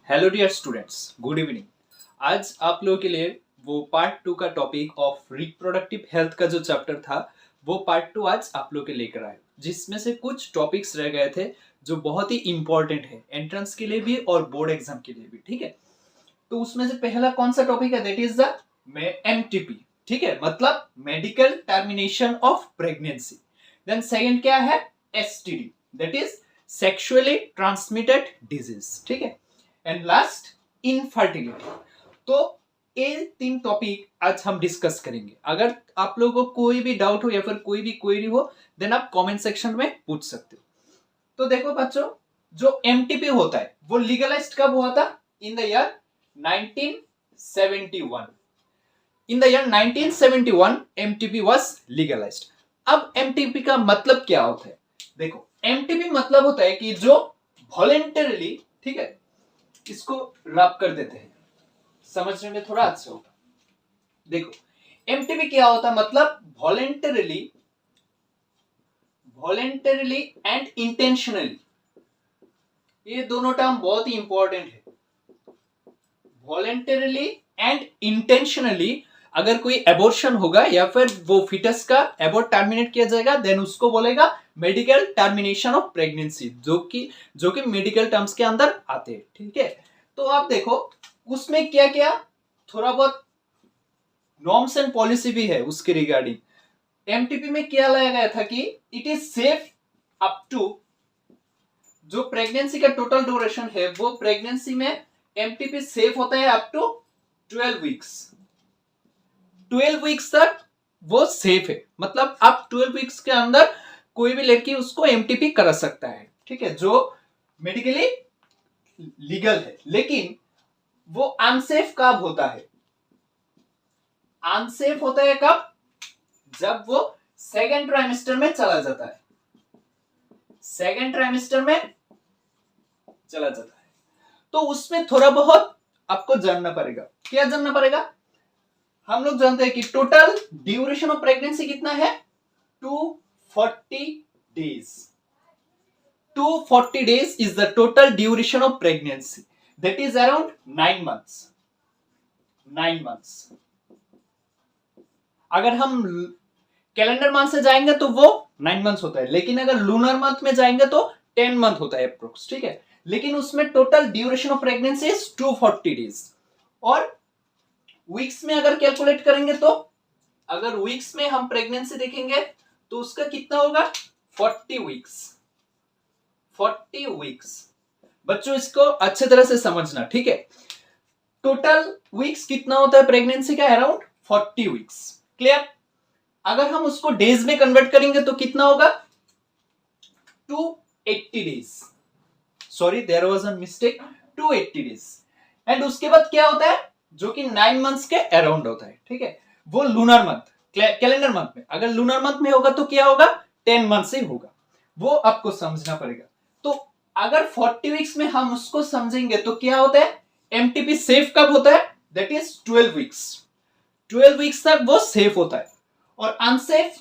Hello dear students, good evening. आज आप लोगों के लिए वो पार्ट 2 का टॉपिक ऑफ रिप्रोडक्टिव हेल्थ का जो चैप्टर था वो पार्ट 2 आज आप लोग के लेकर आए, जिसमें से कुछ टॉपिक्स रह गए थे जो बहुत ही इंपॉर्टेंट है एंट्रेंस के लिए भी और बोर्ड एग्जाम के लिए भी। ठीक है, तो उसमें से पहला कौन सा टॉपिक है? That is the MTP. ठीक है, मतलब medical termination of pregnancy. Then second क्या है? STD, that is sexually transmitted disease. ठीक है, एंड लास्ट इनफर्टिलिटी। तो ये तीन टॉपिक आज हम डिस्कस करेंगे। अगर आप लोगों को कोई भी डाउट हो या फिर कोई भी क्वेरी हो देन आप कमेंट सेक्शन में पूछ सकते हो। तो देखो बच्चों, जो एमटीपी होता है वो लीगलाइज्ड कब हुआ था? In the year 1971। In the year 1971 MTP was legalised. अब एमटीपी का मतलब क्या होता है? देखो, एमटीपी मतलब होता है कि जो वॉलेंटरली, ठीक है, इसको रब कर देते हैं, समझने में थोड़ा अच्छा होगा। देखो, एमटीपी क्या होता है? मतलब वॉलेंटरली एंड इंटेंशनली। ये दोनों टर्म बहुत ही इंपॉर्टेंट है। वॉलेंटरली एंड इंटेंशनली अगर कोई एबॉर्शन होगा या फिर वो फिटस का एबॉर्ट टर्मिनेट किया जाएगा देन उसको बोलेगा मेडिकल टर्मिनेशन ऑफ प्रेगनेंसी, जो कि मेडिकल टर्म्स के अंदर आते हैं। ठीक है, तो आप देखो उसमें क्या क्या थोड़ा बहुत नॉर्म्स एंड पॉलिसी भी है उसके रिगार्डिंग। एमटीपी में क्या लाया गया था कि it is safe up to, जो प्रेगनेंसी का टोटल ड्यूरेशन है वो प्रेगनेंसी में एमटीपी सेफ होता है अप टू 12 वीक्स। 12 वीक्स तक वो सेफ है, मतलब आप 12 वीक्स के अंदर कोई भी लड़की उसको एमटीपी करा सकता है। ठीक है, जो मेडिकली लीगल है। लेकिन वो अनसेफ कब होता है? अनसेफ होता है कब? जब वो सेकेंड ट्राइमेस्टर में चला जाता है। सेकेंड ट्राइमेस्टर में चला जाता है तो उसमें थोड़ा बहुत आपको जानना पड़ेगा। क्या जानना पड़ेगा? हम लोग जानते हैं कि टोटल ड्यूरेशन ऑफ प्रेगनेंसी कितना है? 240 days. 240 days is the total duration of pregnancy. That is around 9 months. 9 months. अगर हम कैलेंडर मंथ से जाएंगे तो वो 9 मंथ्स होता है, लेकिन अगर लूनर मंथ में जाएंगे तो 10 मंथ होता है अप्रोक्स। ठीक है, लेकिन उसमें total duration of pregnancy is 240 days. और वीक्स में अगर कैलकुलेट करेंगे तो अगर वीक्स में हम प्रेगनेंसी देखेंगे तो उसका कितना होगा? 40 वीक्स। 40 वीक्स। बच्चों इसको अच्छे तरह से समझना। ठीक है, टोटल वीक्स कितना होता है प्रेगनेंसी का? Around 40 weeks. क्लियर? अगर हम उसको डेज में कन्वर्ट करेंगे तो कितना होगा? 280 days. Sorry, there was a mistake. 280 days. And उसके बाद क्या होता है? जो कि 9 मंथ्स के अराउंड होता है। ठीक है, वो लूनर मंथ, कैलेंडर मंथ में। अगर लूनर मंथ में होगा तो क्या होगा? 10 मंथ से होगा। वो आपको समझना पड़ेगा। तो अगर 40 वीक्स में हम उसको समझेंगे तो क्या होता है? एमटीपी सेफ कब होता है? That is 12 weeks. 12 वीक्स तक वो सेफ होता है। और अनसेफ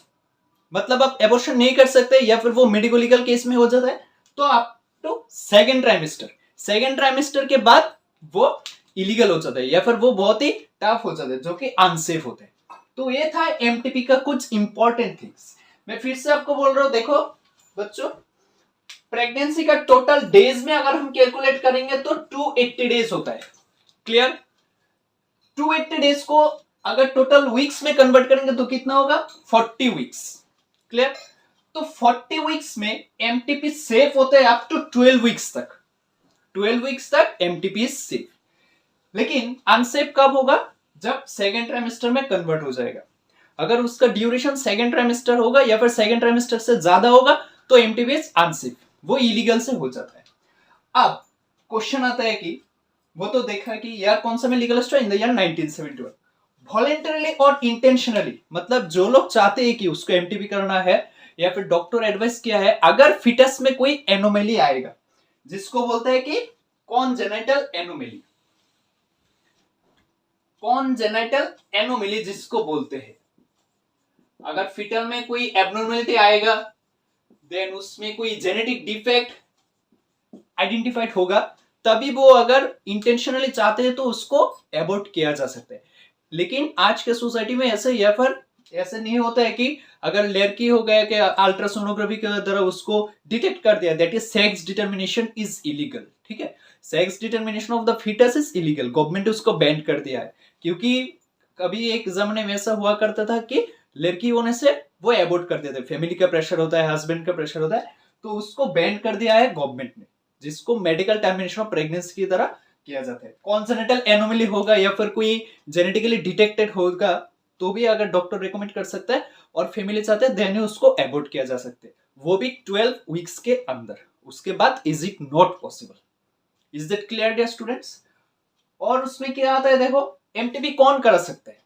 मतलब आप एबॉर्शन नहीं कर सकते या फिर वो मेडिको लीगल केस में हो जाता है तो आप तो सेकेंड ट्राइमेस्टर के बाद वो इलीगल हो जाता है या फिर वो बहुत ही टफ हो जाता है, जो कि अनसेफ होता है। तो ये था एमटीपी का कुछ इंपॉर्टेंट थिंग्स। मैं फिर से आपको बोल रहा हूं, देखो बच्चों, प्रेगनेंसी का टोटल डेज में अगर हम कैलकुलेट करेंगे तो 280 डेज होता है। क्लियर? 280 डेज को अगर टोटल वीक्स में कन्वर्ट करेंगे तो कितना होगा? 40 वीक्स। क्लियर? तो 40 वीक्स में एमटीपी सेफ होता है अप टू 12 वीक्स तक। 12 वीक्स तक एमटीपी इज सेफ। लेकिन अनसेफ कब होगा? जब सेकेंड ट्राइमेस्टर में कन्वर्ट हो जाएगा। अगर उसका ड्यूरेशन सेकेंड ट्राइमेस्टर होगा या फिर सेकेंड ट्राइमेस्टर से ज्यादा होगा तो एमटीपी इज अनसेफ, वो इलीगल से हो जाता है। अब क्वेश्चन आता है कि वो तो देखा कि यार कौन सा में लीगलाइज्ड हुआ? In the year 1971। वॉलेंटरली और इंटेंशनली मतलब जो लोग चाहते हैं कि उसको एमटीपी करना है या फिर डॉक्टर एडवाइस किया है, अगर फिटस में कोई एनोमेली आएगा जिसको बोलते हैं कि कॉन्जेनिटल एनोमेली। कॉन्जेनिटल एनोमेली जिसको बोलते हैं, अगर फिटल में कोई एबनॉर्मलिटी आएगा देन उसमें कोई जेनेटिक डिफेक्ट आइडेंटिफाइड होगा तभी वो अगर इंटेंशनली चाहते हैं तो उसको एबॉर्ट किया जा सकता है। लेकिन आज के सोसाइटी में ऐसे या फिर ऐसे नहीं होता है कि अगर लड़की हो गया कि अल्ट्रासोनोग्राफी के द्वारा उसको डिटेक्ट कर दिया, that is sex determination is illegal. ठीक है, sex determination of the foetus is illegal, government ने उसको बैन कर दिया है। क्योंकि कभी एक जमाने में ऐसा हुआ करता था कि लड़की होने से वो एबॉर्ट कर देते, फैमिली का प्रेशर होता है, हस्बैंड का प्रेशर होता है, तो उसको बैन कर दिया है गवर्नमेंट ने, जिसको मेडिकल टर्मिनेशन ऑफ प्रेगनेंसी की तरह किया जाता है। कॉन्जेनिटल एनोमली होगा या फिर कोई जेनेटिकली डिटेक्टेड होगा तो भी अगर डॉक्टर रिकमेंड कर सकता है और फैमिली चाहते हैं देन उसको एबॉर्ट किया जा सकता है, वो भी 12 वीक्स के अंदर। उसके बाद is it not possible. Is that clear dear students? और उसमें क्या आता है देखो, एमटीबी कौन करा सकता है?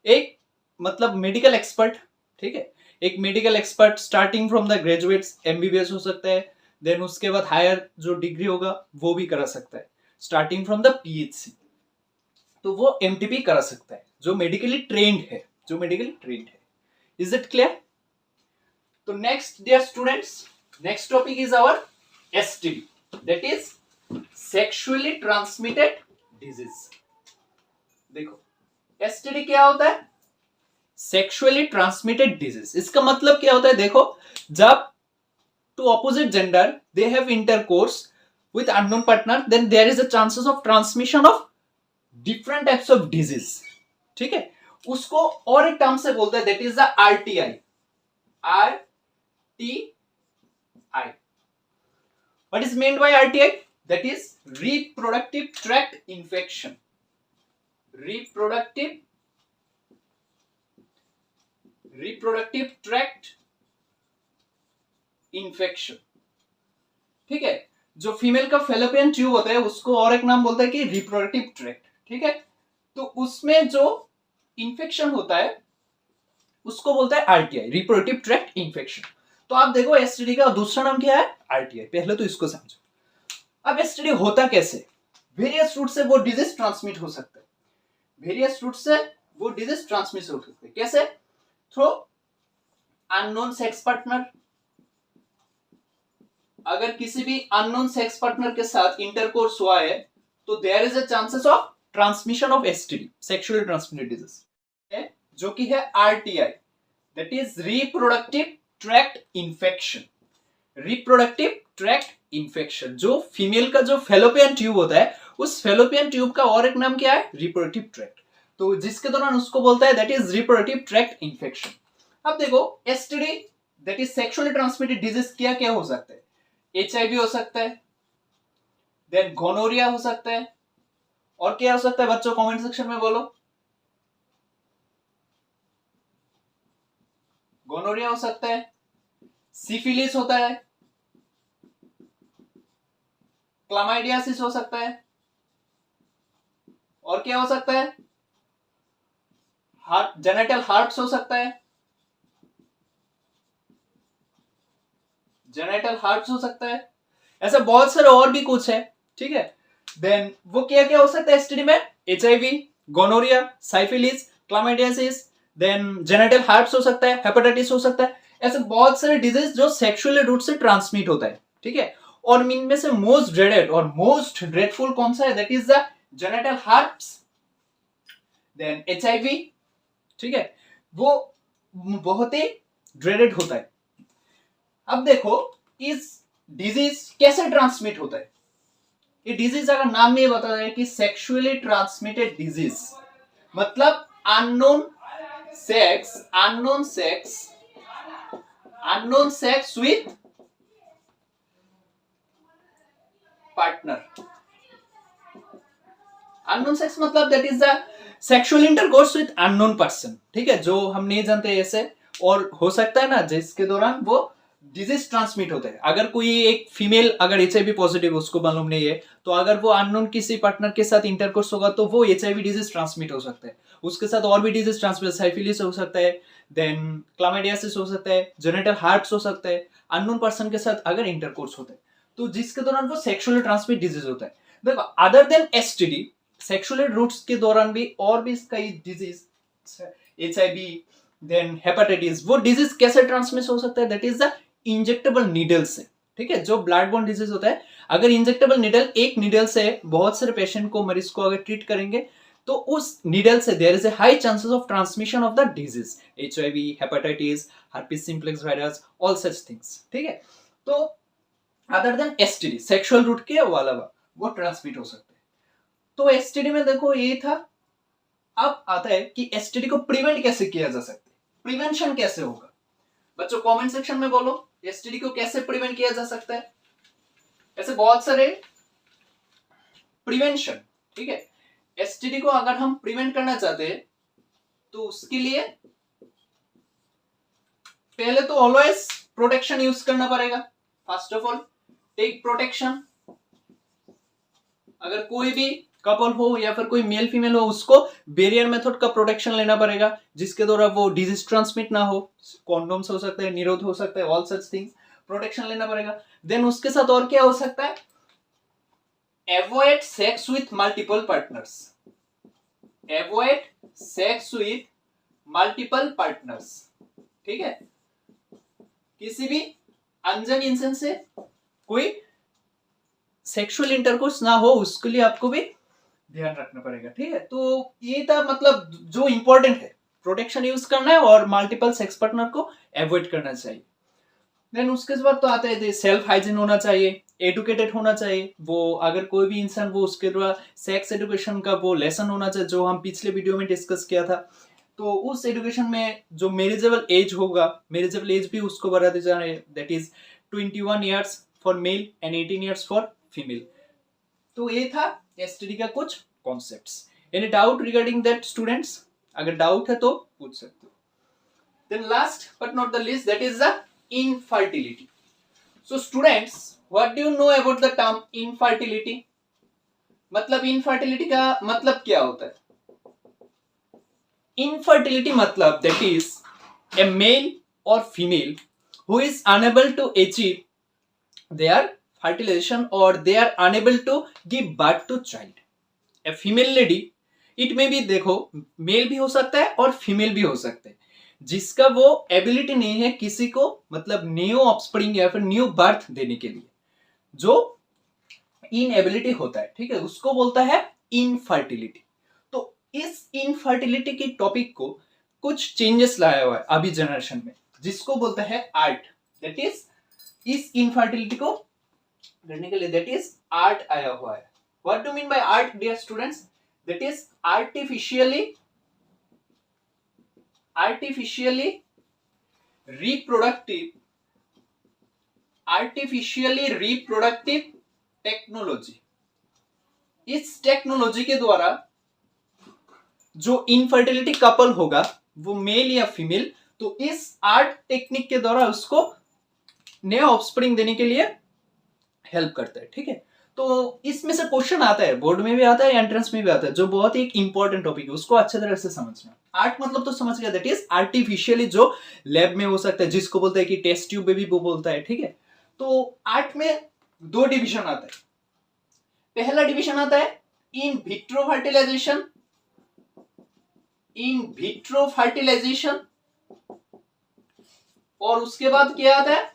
एक मतलब मेडिकल एक्सपर्ट। ठीक है, एक medical expert starting from the graduates, MBBS हो सकता है, देन उसके बाद हायर जो डिग्री होगा वो भी करा सकता है, स्टार्टिंग फ्रॉम द पीएचसी, तो वो एमटीपी करा सकता है जो मेडिकली ट्रेंड है, जो मेडिकली ट्रेंड है। Is it clear? तो next dear students, next topic is our STD, that is sexually transmitted disease. देखो एसटीडी क्या होता है? Sexually transmitted disease. इसका मतलब क्या होता है देखो, जब two opposite gender they have intercourse with unknown partner, then there is a chances of transmission of different types of disease। ठीक है, उसको और एक टर्म से बोलते हैं, that is the RTI. RTI, what is meant by RTI? That is reproductive tract infection. Reproductive tract infection. ठीक है, जो फीमेल का फेलोपियन ट्यूब होता है उसको और एक नाम बोलता है कि रिप्रोडक्टिव ट्रैक्ट। ठीक है, तो उसमें जो इंफेक्शन होता है उसको बोलता है आरटीआई, रिप्रोडक्टिव ट्रैक्ट इंफेक्शन। तो आप देखो एसटीडी का दूसरा नाम क्या है? आरटीआई। पहले तो इसको समझो। अब एसटीडी होता कैसे? वेरियस रूट से वो डिजीज ट्रांसमिट हो सकता है, वेरियस रूट से वो डिजीज ट्रांसमिट हो सकते हैं। कैसे? Through unknown sex partner. अगर किसी भी अननोन सेक्स पार्टनर के साथ इंटरकोर्स हुआ है तो there is a chances of transmission of STD, sexually transmitted disease, जो कि है RTI, that is reproductive tract infection. Reproductive tract infection, जो फीमेल का जो फेलोपियन ट्यूब होता है उस फेलोपियन ट्यूब का और एक नाम क्या है? Reproductive tract. तो जिसके दौरान उसको बोलता है that is reproductive tract infection. अब देखो STD that is sexually transmitted disease क्या क्या हो सकता है? एचआईवी हो सकता है, देन गोनोरिया हो सकता है, और क्या हो सकता है बच्चों? कमेंट सेक्शन में बोलो। गोनोरिया हो सकता है, सिफिलिस होता है, क्लामाइडियासिस हो सकता है, और क्या हो सकता है? हार्ट, जेनेटल हार्ट्स हो सकता है, जेनेटल हार्ट्स हो सकता है, ऐसा बहुत सारे और भी कुछ है। ठीक है, देन वो क्या क्या हो सकता है एसटीडी में? HIV, gonorrhoea, syphilis, chlamydiasis, then genital warts हो सकता है, हेपेटाइटिस हो सकता है, ऐसे बहुत सारे डिजीज जो सेक्सुअल रूट से ट्रांसमिट होता है। ठीक है, और इनमें से मोस्ट ड्रेडेड और मोस्ट ड्रेडफुल कौन सा है? That is the genital warts, then HIV. ठीक है, वो बहुत ही ड्रेडेड होता है। अब देखो इस डिजीज कैसे ट्रांसमिट होता है? ये डिजीज अगर नाम में बता रहे कि सेक्सुअली ट्रांसमिटेड डिजीज, मतलब unknown sex with partner. Unknown sex मतलब that is the sexual intercourse with unknown person. ठीक है, जो हम नहीं जानते ऐसे, और हो सकता है ना जिसके दौरान वो डिजीज ट्रांसमिट होता है। अगर कोई एक फीमेल अगर एचआईवी पॉजिटिव उसको मालूम नहीं है, तो अगर वो अननोन किसी पार्टनर के साथ इंटरकोर्स होगा तो वो एचआईवी डिजीज ट्रांसमिट हो सकता है। उसके साथ और भी डिजीज ट्रांसमिट, साइफिलिस हो सकता है, देन क्लामाइडियासिस हो सकता है, जेनेटल हार्ट्स हो सकता है, अननोन पर्सन के साथ अगर इंटरकोर्स होता है तो जिसके दौरान वो सेक्सुअली ट्रांसमिट डिजीज होता है। देखो other than STD, sexual routes के दौरान भी और भी कई डिजीज, एचआईवी, देन हेपेटाइटिस, वो डिजीज कैसे ट्रांसमिट हो सकता है? That is the injectable needle से। ठीक है, जो ब्लड बोर्न डिजीज होता है, अगर इंजेक्टेबल निडल, एक निडल से बहुत सारे पेशेंट को, मरीज को अगर ट्रीट करेंगे तो उस निडल से there is a high chances of transmission of the disease, HIV, hepatitis, herpes simplex virus, all such things. ठीक है, तो other than STD, sexual route के अलावा वो ट्रांसमिट हो सकते हैं। तो STD में देखो ये था। अब आता है कि STD को प्रिवेंट कैसे किया जा सकता है, प्रिवेंशन कैसे होगा। बच्चों कमेंट सेक्शन में बोलो STD को कैसे प्रिवेंट किया जा सकता है। ऐसे बहुत सारे प्रिवेंशन, ठीक है, STD को अगर हम प्रिवेंट करना चाहते हैं तो उसके लिए पहले तो ऑलवेज प्रोटेक्शन यूज करना पड़ेगा। First of all take protection. अगर कोई भी कपल हो या फिर कोई मेल फीमेल हो, उसको बैरियर मेथड का प्रोटेक्शन लेना पड़ेगा, जिसके द्वारा वो डिजीज ट्रांसमिट ना हो। कॉन्डोम्स हो सकते हैं, निरोध हो सकता है, ऑल सच थिंग्स, प्रोटेक्शन लेना पड़ेगा। देन उसके साथ और क्या हो सकता है, avoid sex with multiple partners. Avoid sex with multiple partners, ठीक है, किसी भी अनजान इंसान से कोई सेक्सुअल इंटरकोर्स ना हो, उसके लिए आपको भी ध्यान रखना पड़ेगा। ठीक है, तो ये था मतलब जो इंपॉर्टेंट है, प्रोटेक्शन यूज करना है और मल्टीपल सेक्स पार्टनर को अवॉइड करना चाहिए। देन उसके बाद तो आता है सेल्फ हाइजीन होना चाहिए, एडुकेटेड होना चाहिए। वो अगर कोई भी इंसान, वो उसके द्वारा सेक्स एडुकेशन का वो लेसन होना चाहिए, जो हम पिछले वीडियो में डिस्कस किया था। तो उस एडुकेशन में जो मैरिजेबल एज होगा, मैरिजेबल एज भी उसको बढ़ाते जा रहे हैं, that is 21 years for male and 18 years for female. तो ये था STD का कुछ concepts. Any doubt regarding that students? अगर डाउट है तो पूछ सकते हो। Then last but not the least, that is the infertility. So students, what do you know about the term infertility? मतलब इनफर्टिलिटी का मतलब क्या होता है? इनफर्टिलिटी मतलब दैट इज ए मेल और female who is unable to achieve their fertilization or they are unable to give birth to child. A female lady, it may be, देखो mail भी हो सकता है और फीमेल भी हो सकता है, जिसका वो एबिलिटी नहीं है किसी को मतलब न्यू ऑफस्प्रिंग या फिर न्यू बर्थ देने के लिए, जो इनएबिलिटी होता है, ठीक है, उसको बोलता है इनफर्टिलिटी। तो इस इनफर्टिलिटी की टॉपिक को कुछ चेंजेस लाया हुआ है अभी जनरेशन में, जिसको बोलता है आर्ट। दैट इज, इस इनफर्टिलिटी को करने के लिए दैट इज आर्ट आया हुआ है। What do mean by ART dear students? That is artificially reproductive technology. इस टेक्नोलॉजी के द्वारा जो इनफर्टिलिटी कपल होगा, वो मेल या फीमेल, तो इस आर्ट टेक्निक के द्वारा उसको नया ऑफस्प्रिंग देने के लिए हेल्प करता है। ठीक है, तो इसमें से क्वेश्चन आता है, बोर्ड में भी आता है, एंट्रेंस में भी आता है, जो बहुत ही एक इंपॉर्टेंट टॉपिक है, उसको अच्छे तरह से समझना। आर्ट मतलब तो समझ गया, दैट इज आर्टिफिशियली, जो लैब में हो सकता है, जिसको बोलते हैं कि टेस्ट ट्यूब में भी वो बोलता है। ठीक है, तो आर्ट में दो डिविजन आता है। पहला डिविजन आता है इन विट्रो फर्टिलाइजेशन, और उसके बाद क्या आता है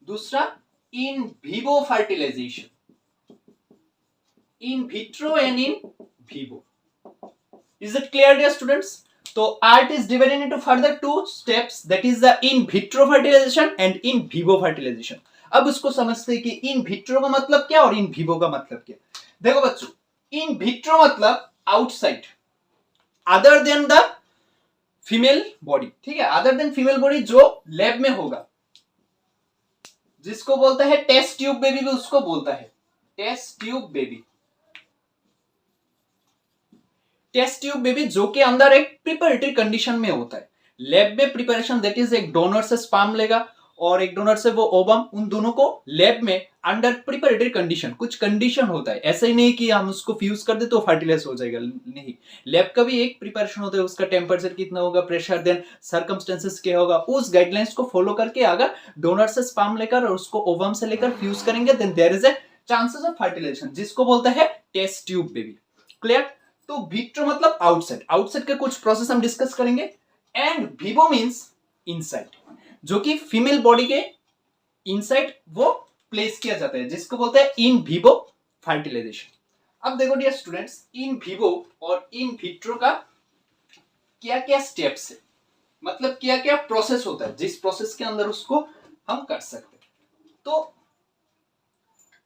दूसरा, in vivo fertilization. In vitro and in vivo. Is it clear dear students? तो ART is divided into further two steps, that is the in vitro fertilization and in vivo fertilization. अब उसको समझते हैं कि इन विट्रो का मतलब क्या और इन विवो का मतलब क्या। देखो बच्चों, इन विट्रो मतलब outside, other than the female body. ठीक है, अदर देन फीमेल बॉडी जो लैब में होगा, जिसको बोलता है टेस्ट ट्यूब बेबी, भी उसको बोलता है test tube baby. Test tube baby जो कि अंदर एक प्रिपरेटरी कंडीशन में होता है। लैब में प्रिपरेशन, दैट इज एक डोनर से स्पर्म लेगा और एक डोनर से वो ओवम, उन दोनों को लैब में अंडर प्रिपरेटरी कंडीशन, कुछ कंडीशन होता है। ऐसा ही नहीं कि हम उसको फ्यूज कर दे तो फर्टिलाइज हो जाएगा, नहीं। लैब का भी एक प्रिपरेशन होता है, उसका टेम्परेचर कितना होगा, प्रेशर, देन सर्कमस्टेंसेस क्या होगा, उस गाइडलाइंस को फॉलो करके अगर डोनर से स्पर्म लेकर और उसको ओवम से लेकर फ्यूज करेंगे, then there is a chances of fertilisation, जिसको बोलता है टेस्ट ट्यूब बेबी। क्लियर? तो विट्रो मतलब आउटसाइड, आउटसाइड के कुछ प्रोसेस हम डिस्कस करेंगे। एंड विवो मींस इनसाइड, जो कि फीमेल बॉडी के इनसाइड वो प्लेस किया जाता है, जिसको बोलते हैं इन विवो फर्टिलाइजेशन। अब देखो डियर स्टूडेंट्स, इन विवो और इन विट्रो का क्या क्या स्टेप्स है, मतलब क्या क्या प्रोसेस होता है जिस प्रोसेस के अंदर उसको हम कर सकते हैं। तो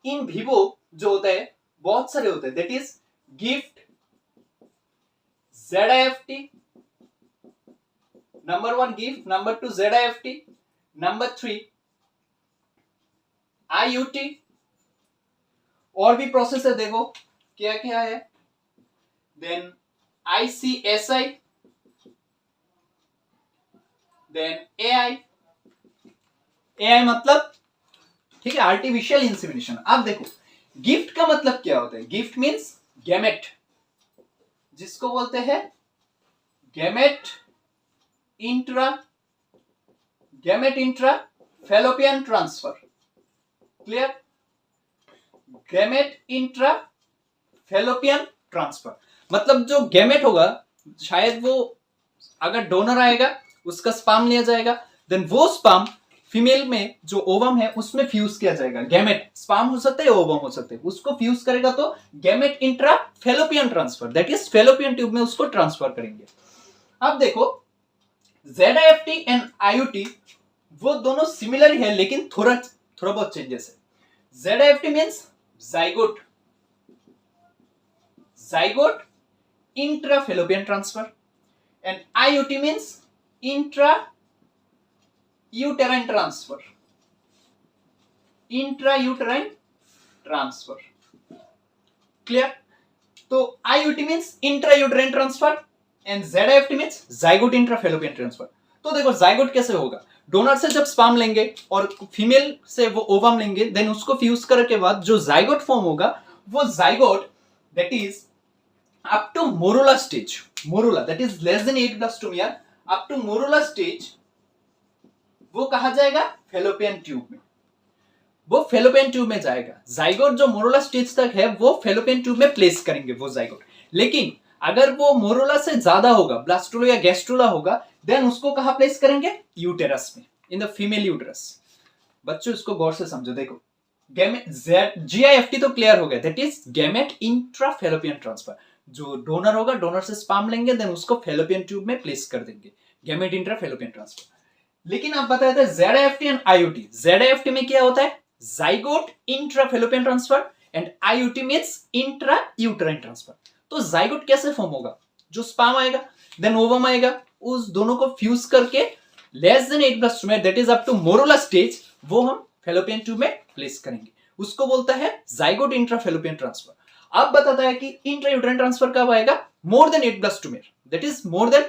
इन विवो जो होता है बहुत सारे होते हैं, that is gift, ZIFT, number 1 gift, number 2 ZIFT, number 3 IUT, और भी प्रोसेस है देखो क्या क्या है, then ICSI, then AI, AI मतलब ठीक है आर्टिफिशियल इंसेमिनेशन। अब देखो गिफ्ट का मतलब क्या होता है, गिफ्ट मींस गैमेट, जिसको बोलते हैं gamete intra fallopian transfer. Clear, gamete intra fallopian transfer मतलब जो गैमेट होगा, शायद वो अगर डोनर आएगा उसका स्पर्म लिया जाएगा, देन वो स्पर्म फीमेल में जो ओवम है उसमें फ्यूज किया जाएगा। गैमेट स्पर्म हो सकता है, ओवम हो सकते हैं, उसको फ्यूज करेगा तो gamete intra fallopian transfer, that is fallopian tube में उसको ट्रांसफर करेंगे। अब देखो ZIFT एंड IUT वो दोनों सिमिलर है लेकिन थोड़ा बहुत चेंजेस है। ZIFT means zygote intra fallopian transfer and IUT means intra uterine transfer. Clear, तो IUT means intra uterine transfer and ZIFT means zygote intra fallopian transfer. तो देखो जाइगोट कैसे होगा, डोनर से जब स्पर्म लेंगे और फीमेल से वो ओवम लेंगे, देन उसको फ्यूज करने के बाद जो जाइगोट फॉर्म होगा वो zygote that is up to morula stage, morula that is less than 8+2 year, up to morula stage वो कहा जाएगा फेलोपियन ट्यूब में, वो फेलोपियन ट्यूब में जाएगा। जाइगोट जो मोरुला स्टेज तक है वो फेलोपियन ट्यूब में प्लेस करेंगे वो जाइगोट, लेकिन अगर वो मोरुला से ज्यादा होगा, ब्लास्टुला या गैस्ट्रुला होगा, देन उसको कहां प्लेस करेंगे, यूटेरस में, इन द फीमेल यूटेरस। बच्चों इसको गौर से समझो, देखो GIFT तो क्लियर हो गया, that is gamete intra fallopian transfer, जो डोनर होगा डोनर से स्पर्म लेंगे देन उसको फेलोपियन ट्यूब में प्लेस कर देंगे, गैमेट इंट्रा फेलोपियन ट्रांसफर। लेकिन आप बताए थे ZIFT एंड IUT, ZIFT में क्या होता है, zygote intra fallopian transfer and IUT means intra uterine transfer. तो जाइगोट कैसे फॉर्म होगा, जो स्पर्म आएगा देन ओवम आएगा, उस दोनों को फ्यूज करके लेस देन 8+2 में that is up to morula stage वो हम फेलोपियन ट्यूब में प्लेस करेंगे, उसको बोलता है जाइगोट इंट्रा फेलोपियन ट्रांसफर। अब बताता है कि इंट्रा यूटेराइन ट्रांसफर कब आएगा, मोर देन 8+2 में, दैट इज मोर देन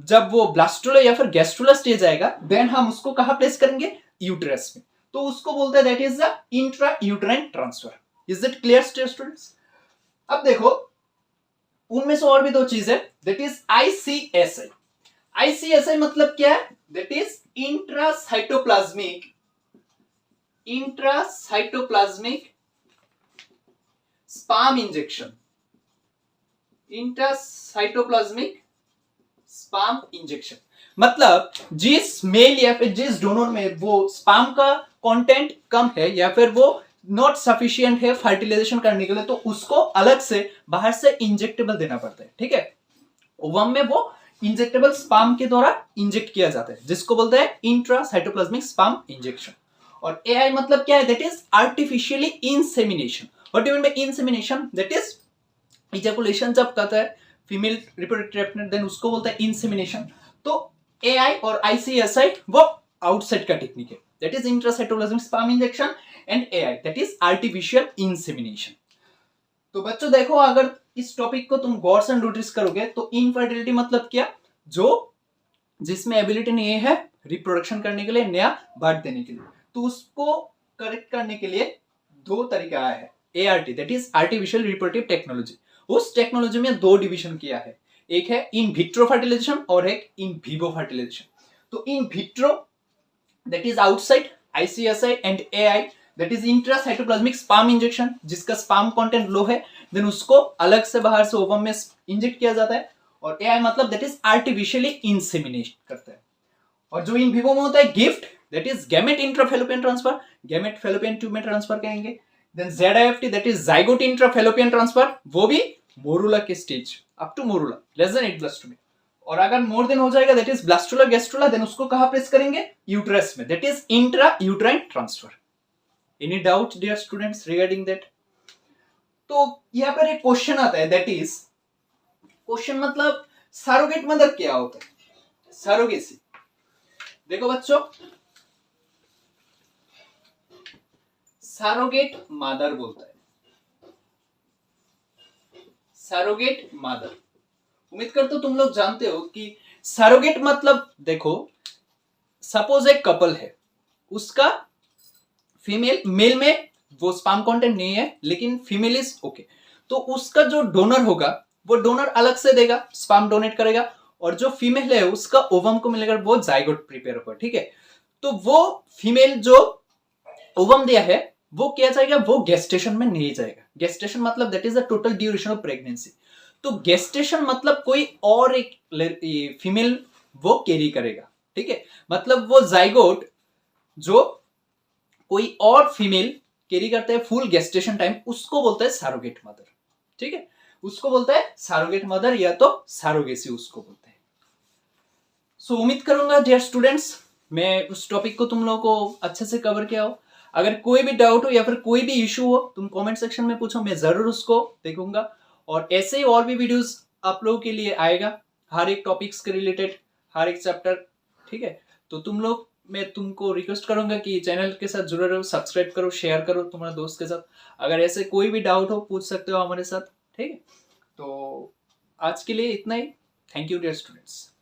जब वो ब्लास्टुला या फिर गैस्ट्रुला स्टेज आएगा, देन हम उसको कहां प्लेस करेंगे, यूटेरस में, तो उसको बोलते हैं that is the intra uterine transfer. Is it clear students? अब देखो उनमें से और भी दो चीज है, दैट इज ICSI। ICSI मतलब क्या है, that is intracytoplasmic sperm injection, intracytoplasmic sperm injection मतलब जिस मेल या फिर जिस डोनर में वो स्पर्म का कंटेंट कम है या फिर वो नॉट सफिशिएंट है फर्टिलाइजेशन करने के लिए, तो उसको अलग से बाहर से इंजेक्टेबल देना पड़ता है। ठीक है, ओवम में वो इंजेक्टेबल स्पर्म के द्वारा इंजेक्ट किया जाता है, जिसको बोलते हैं इंट्रासाइटोप्लाज्मिक स्पर्म इंजेक्शन। और AI मतलब क्या है, that is artificially insemination. What do you mean by insemination, that is ejaculation जब करता है फीमेल रिप्रोडक्टिव पार्टनर, देन उसको बोलता है इंसेमिनेशन। तो AI और ICSI वो आउटसाइड का टेक्निक है, that is intracytoplasmic sperm injection and AI that is artificial insemination. तो बच्चों देखो अगर इस टॉपिक को तुम गौर से नोटिस करोगे तो इनफर्टिलिटी मतलब क्या, जो जिसमें एबिलिटी नहीं है रिप्रोडक्शन करने के लिए, नया बर्थ देने के लिए, तो उसको करेक्ट करने के लिए दो तरीका आया है, ART that is artificial reproductive technology. उस टेक्नोलॉजी में दो डिवीजन किया है, एक है इन विट्रो फर्टिलाइजेशन और एक इन विवो फर्टिलाइजेशन। तो in vitro that is outside ICSI and AI that is intracytoplasmic sperm injection, जिसका स्पर्म कंटेंट लो है, देन उसको अलग से बाहर से ओवम में इंजेक्ट किया जाता है। और AI मतलब दैट इज आर्टिफिशियली इंसेमिनेट करता है। और जो इन विवो में होता है gift, that is gamete intrafallopian transfer, gamete fallopian tube में ट्रांसफर करेंगे। Then ZIFT that is zygote intrafallopian transfer, वो भी मोरूला के stage up to morula less than 8 blastomere. और अगर मोर देन हो जाएगा that is blastula gastrula, then उसको कहां प्लेस करेंगे, यूट्रस में, that is intra uterine transfer. Any doubt dear students regarding that? तो यहां पर एक क्वेश्चन आता है, दैट इज क्वेश्चन मतलब सरोगेट मदर क्या होता है, सरोगेसी। देखो बच्चों, सरोगेट मदर बोलता है, सरोगेट मदर। उम्मीद करता हूं तुम लोग जानते हो कि सरोगेट मतलब, देखो सपोज एक कपल है, उसका फीमेल, मेल में वो स्पर्म कंटेंट नहीं है लेकिन फीमेल इज ओके, तो उसका जो डोनर होगा वो डोनर अलग से देगा, स्पर्म डोनेट करेगा, और जो फीमेल है उसका ओवम को मिलेगा, वो जाइगोट प्रिपेयर होगा, ठीक है। तो वो फीमेल जो ओवम दिया है वो क्या जाएगा, वो गेस्टेशन में नहीं जाएगा। गेस्टेशन मतलब that is the total duration of pregnancy. तो गेस्टेशन मतलब कोई और एक फीमेल वो कैरी करेगा, ठीक है। मतलब वो जाइगोट जो कोई और फीमेल कैरी करता है फुल गेस्टेशन टाइम, उसको बोलता है सरोगेट मदर, ठीक है। उसको बोलता है सरोगेट मदर या तो सरोगेसी उसको बोलते हैं। सो उम्मीद करूंगा डियर स्टूडेंट्स मैं उस टॉपिक को तुम लोगों को अच्छे से कवर किया हो। अगर कोई भी डाउट हो या फिर कोई भी इशू हो, तुम कमेंट सेक्शन में पूछो, मैं जरूर उसको देखूंगा। और ऐसे ही और भी वीडियोस आप लोगों के लिए आएगा, हर एक टॉपिक्स के रिलेटेड, हर एक चैप्टर, ठीक है। तो तुम लोग, मैं तुमको रिक्वेस्ट करूंगा कि चैनल के साथ जुड़े रहो, सब्सक्राइब करो, शेयर करो तुम्हारे दोस्त के साथ। अगर ऐसे कोई भी डाउट हो पूछ सकते हो हमारे साथ, ठीक है। तो आज के लिए इतना ही। Thank you dear students.